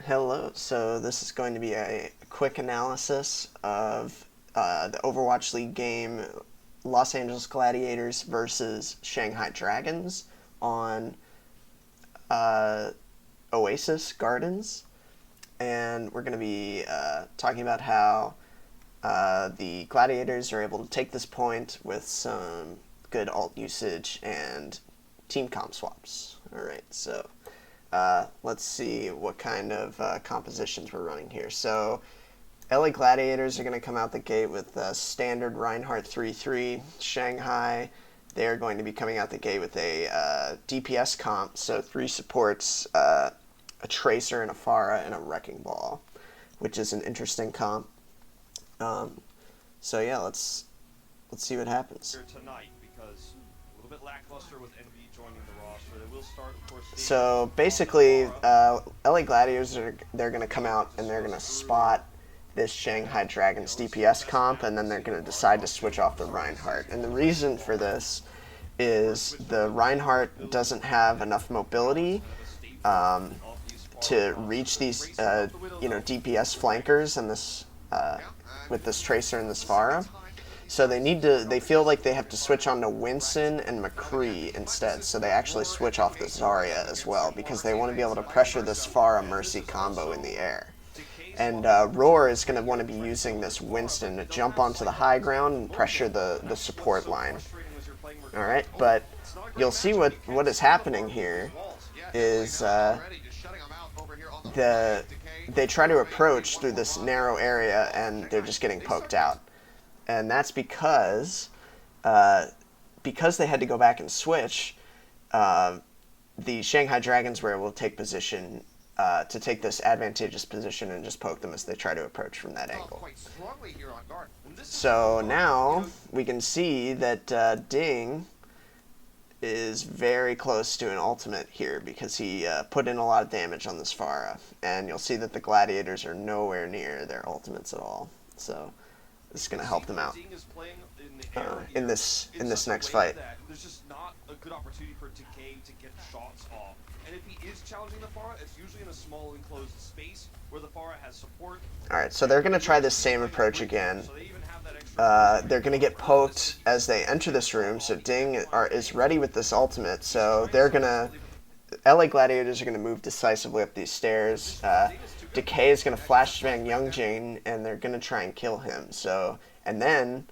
Hello, so this is going to be a quick analysis of the Overwatch League game Los Angeles Gladiators versus Shanghai Dragons on uh, Oasis Gardens. And we're going to be talking about how the Gladiators are able to take this point with some good alt usage and team comp swaps. Alright, so let's see what kind of compositions we're running here. So LA Gladiators are going to come out the gate with standard Reinhardt 3-3. Shanghai, they're going to be coming out the gate with a DPS comp, so 3 supports, a Tracer, and a Pharah, and a Wrecking Ball, which is an interesting comp. So yeah, let's see what happens. Tonight, because a little bit lackluster with NB joining the roster. They will start, of course. So basically, LA Gladiators they're going to come out and they're going to spot this Shanghai Dragons DPS comp, and then they're going to decide to switch off the Reinhardt. And the reason for this is the Reinhardt doesn't have enough mobility to reach these DPS flankers and this with this Tracer and this Pharah. So they feel like they have to switch on to Winston and McCree instead. So they actually switch off the Zarya as well because they want to be able to pressure this Pharah Mercy combo in the air. And Roar is going to want to be using this Winston to jump onto the high ground and pressure the support line. Alright, but you'll see what is happening here is they try to approach through this narrow area and they're just getting poked out. And that's because they had to go back and switch, the Shanghai Dragons were able to take position, to take this advantageous position and just poke them as they try to approach from that angle. So now we can see that Ding is very close to an ultimate here because he put in a lot of damage on this Pharah. And you'll see that the Gladiators are nowhere near their ultimates at all. So this is going to help them out in this next fight. There's just not a good opportunity for Decay to get shots off. And if he is challenging the Pharah, it's usually in a small enclosed space where the Pharah has support. Alright, so they're going to try this same approach again. They're going to get poked as they enter this room, so Ding is ready with this ultimate, so they're going to... LA Gladiators are going to move decisively up these stairs. Decay is going to flashbang Youngjin, and they're going to try and kill him. So, and then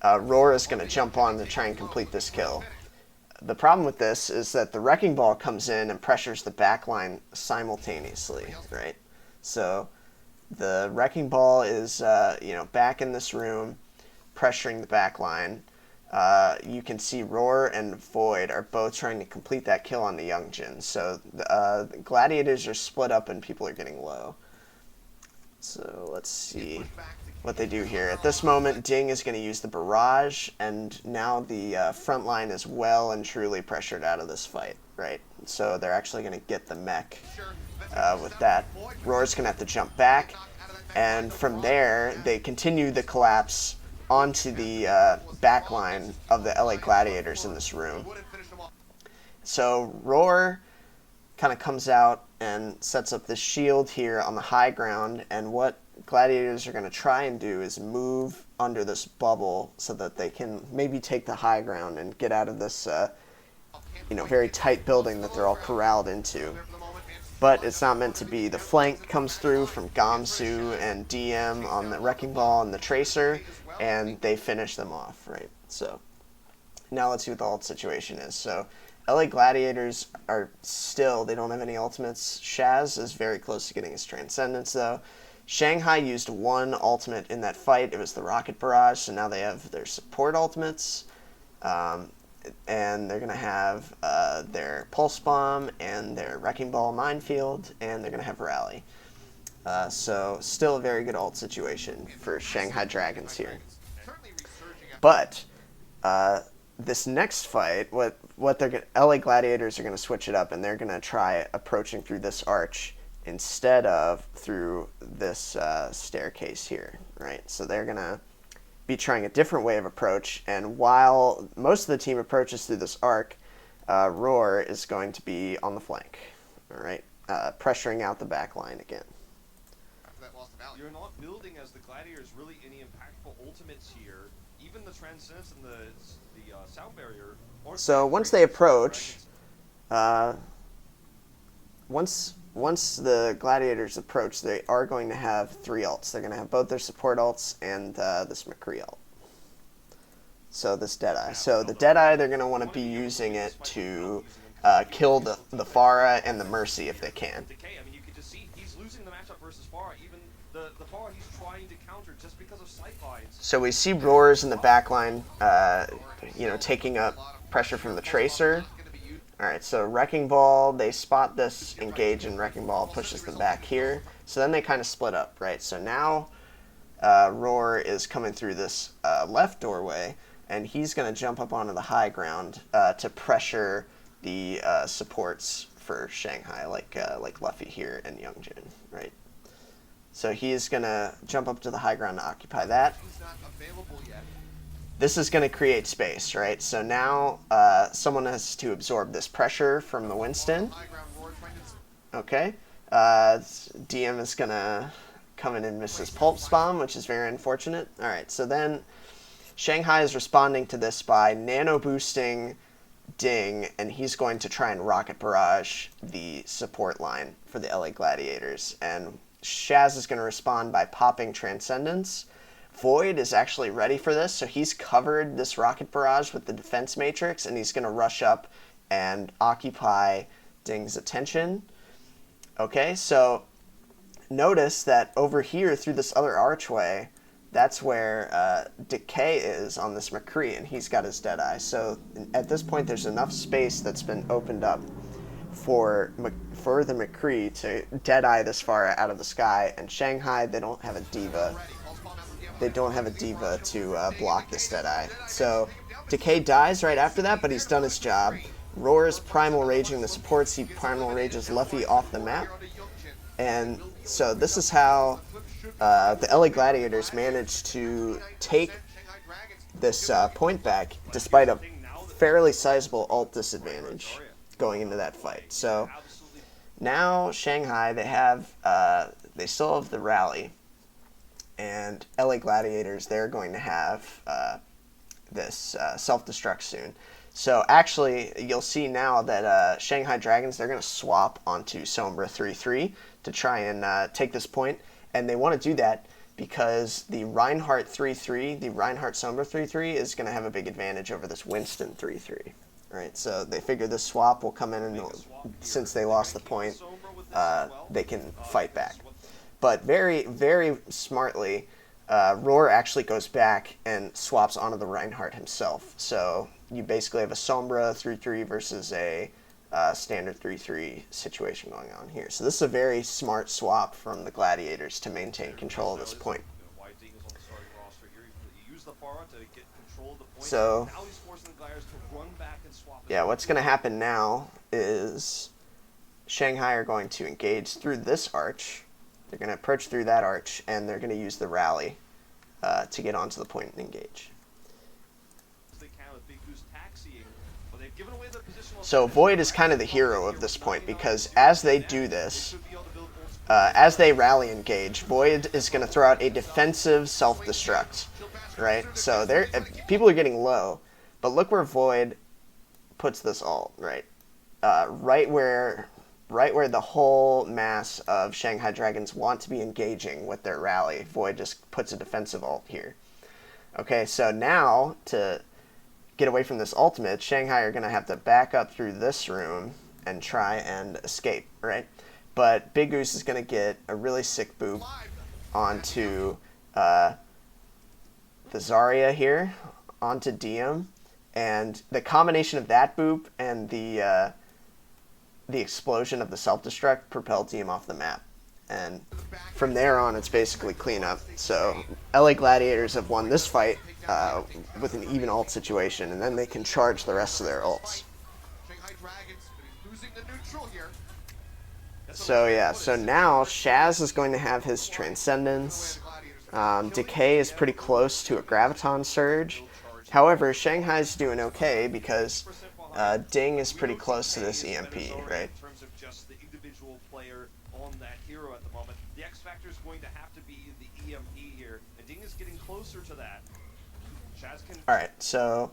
Roar is going to jump on to try and complete this kill. The problem with this is that the Wrecking Ball comes in and pressures the backline simultaneously, right? So the Wrecking Ball is back in this room, pressuring the backline. You can see Roar and Void are both trying to complete that kill on the Youngjin. So the Gladiators are split up and people are getting low. So let's see what they do here. At this moment, Ding is going to use the Barrage, and now the front line is well and truly pressured out of this fight, right? So they're actually going to get the mech with that. Roar's going to have to jump back, and from there, they continue the collapse onto the back line of the LA Gladiators in this room. So Roar kind of comes out and sets up this shield here on the high ground, and what Gladiators are going to try and do is move under this bubble so that they can maybe take the high ground and get out of this very tight building that they're all corralled into. But it's not meant to be. The flank comes through from Gamsu and DM on the Wrecking Ball and the Tracer, and they finish them off, right? So now let's see what the ult situation is. So LA Gladiators are still, they don't have any ultimates. Shaz is very close to getting his Transcendence, though. Shanghai used one ultimate in that fight. It was the Rocket Barrage, so now they have their support ultimates. And they're going to have their Pulse Bomb and their Wrecking Ball Minefield, and they're going to have Rally. So still a very good ult situation for Shanghai Dragons here. But this next fight, LA Gladiators are going to switch it up, and they're going to try approaching through this arch instead of through this staircase here, right? So they're going to be trying a different way of approach, and while most of the team approaches through this arc, Roar is going to be on the flank. All right. pressuring out the back line again. You're not building as the Gladiators really any impactful ultimates here. Even the Transcendence and the Sound Barrier. So once they approach, once the Gladiators approach, they are going to have 3 ults. They're going to have both their support ults and this McCree ult. So this Deadeye. So the Deadeye, they're going to want to be using it to kill the Pharah and the Mercy if they can. I mean, you could just see he's losing the matchup versus Pharah. Even the Pharah he's trying to counter just because of sight lines. So we see Roars in the backline, taking up pressure from the Tracer. Alright, so Wrecking Ball, they spot this engage, and Wrecking Ball pushes them back here. So then they kind of split up, right? So now Roar is coming through this left doorway, and he's going to jump up onto the high ground to pressure the supports for Shanghai, like Luffy here and Youngjin, right? So he's going to jump up to the high ground to occupy that. This is going to create space, right? So now someone has to absorb this pressure from the Winston. Okay. DM is going to come in and miss his Pulse Bomb, which is very unfortunate. All right, so then Shanghai is responding to this by nano boosting Ding, and he's going to try and rocket barrage the support line for the LA Gladiators. And Shaz is going to respond by popping Transcendence. Void is actually ready for this, so he's covered this rocket barrage with the defense matrix, and he's going to rush up and occupy Ding's attention. Okay, so notice that over here through this other archway, that's where Decay is on this McCree, and he's got his Deadeye. So at this point, there's enough space that's been opened up for the McCree to Deadeye this far out of the sky, and Shanghai, they don't have a Diva. They don't have a Diva to block this Deadeye. So Decay dies right after that, but he's done his job. Roar's Primal Raging the supports. He Primal Rages Luffy off the map. And so this is how the LA Gladiators managed to take this point back despite a fairly sizable ult disadvantage going into that fight. So now Shanghai, they still have the rally. And LA Gladiators, they're going to have this self-destruct soon. So actually, you'll see now that Shanghai Dragons, they're going to swap onto Sombra 3-3 to try and take this point. And they want to do that because the Reinhardt 3-3, the Reinhardt Sombra 3-3 is going to have a big advantage over this Winston 3-3. Right? So they figure this swap will come in, and since they lost the point, they can fight back. But very, very smartly, Roar actually goes back and swaps onto the Reinhardt himself. So you basically have a Sombra 3-3 versus a standard 3-3 situation going on here. So this is a very smart swap from the Gladiators to maintain control of this point. So, yeah, what's going to happen now is Shanghai are going to engage through this arch. They're going to approach through that arch, and they're going to use the rally to get onto the point and engage. So Void is kind of the hero of this point, because as they do this, as they rally engage, Void is going to throw out a defensive self-destruct, right? So people are getting low, but look where Void puts this ult, right? Right where the whole mass of Shanghai Dragons want to be engaging with their rally, Void just puts a defensive ult here. Okay, so now to get away from this ultimate, Shanghai are going to have to back up through this room and try and escape, right? But Big Goose is going to get a really sick boop onto the Zarya here, onto DM, and the combination of that boop and the explosion of the self-destruct propelled DM off the map. And from there on, it's basically cleanup. So LA Gladiators have won this fight with an even ult situation, and then they can charge the rest of their ults. So yeah, so now Shaz is going to have his Transcendence. Decay is pretty close to a Graviton Surge. However, Shanghai's doing okay because Ding is pretty close to this EMP, right? factor is going to have to be the EMP here, and Ding is getting closer to that. Shaz can... Alright, so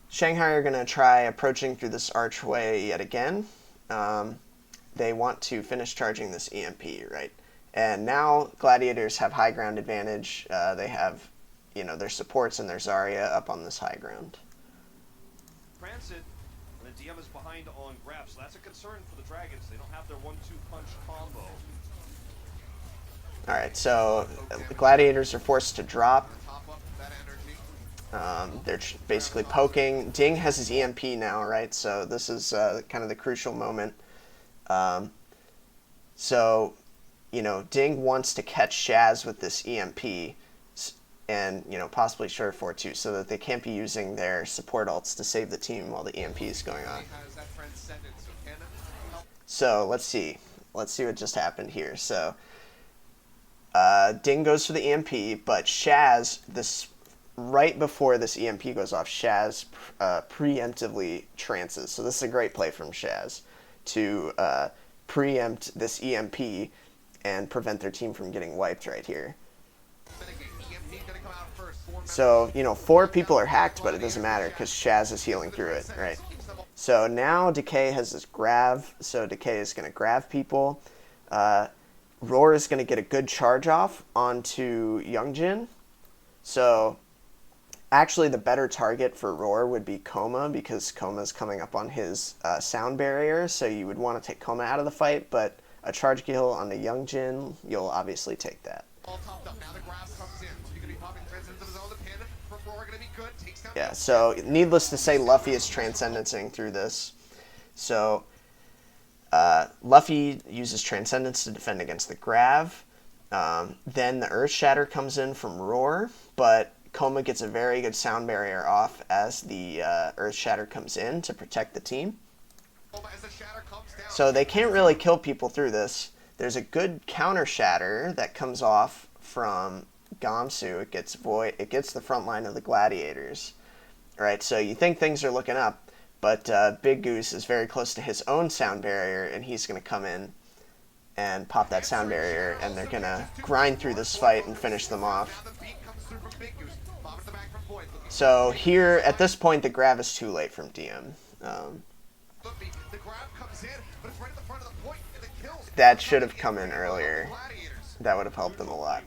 Shanghai are going to try approaching through this archway yet again. They want to finish charging this EMP, right? And now Gladiators have high ground advantage. They have, their supports and their Zarya up on this high ground. Transit, and the DM is behind on grab, so that's a concern for the Dragons. They don't have their 1-2 punch combo. Alright, so the Gladiators are forced to drop. They're basically poking. Ding has his EMP now, right? So this is kind of the crucial moment. So, Ding wants to catch Shaz with this EMP and, possibly Surefour too, so that they can't be using their support ults to save the team while the EMP is going on. So, let's see. Let's see what just happened here. So, Ding goes for the EMP, but Shaz, right before this EMP goes off, Shaz preemptively trances. So this is a great play from Shaz to preempt this EMP and prevent their team from getting wiped right here. So, 4 people are hacked, but it doesn't matter because Shaz is healing through it, right? So now Decay has this grav, so Decay is going to grav people. Roar is going to get a good charge off onto Youngjin. So actually the better target for Roar would be Coma, because Coma's coming up on his sound barrier, so you would want to take Coma out of the fight, but a charge kill on the Youngjin, you'll obviously take that. Yeah, so needless to say, Luffy is transcendencing through this. So Luffy uses Transcendence to defend against the Grav. Then the Earth Shatter comes in from Roar, but Coma gets a very good sound barrier off as the Earth Shatter comes in to protect the team. So they can't really kill people through this. There's a good counter shatter that comes off from Gamsu. It gets the front line of the Gladiators. Right, so you think things are looking up, but Big Goose is very close to his own sound barrier, and he's going to come in and pop that sound barrier, and they're going to grind through this fight and finish them off. So here, at this point, the grab is too late from DM. That should have come in earlier. That would have helped them a lot.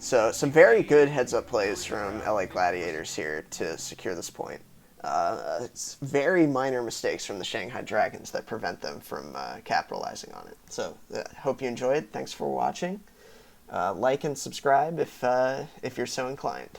So some very good heads-up plays from LA Gladiators here to secure this point. It's very minor mistakes from the Shanghai Dragons that prevent them from capitalizing on it. So hope you enjoyed. Thanks for watching. Like and subscribe if you're so inclined.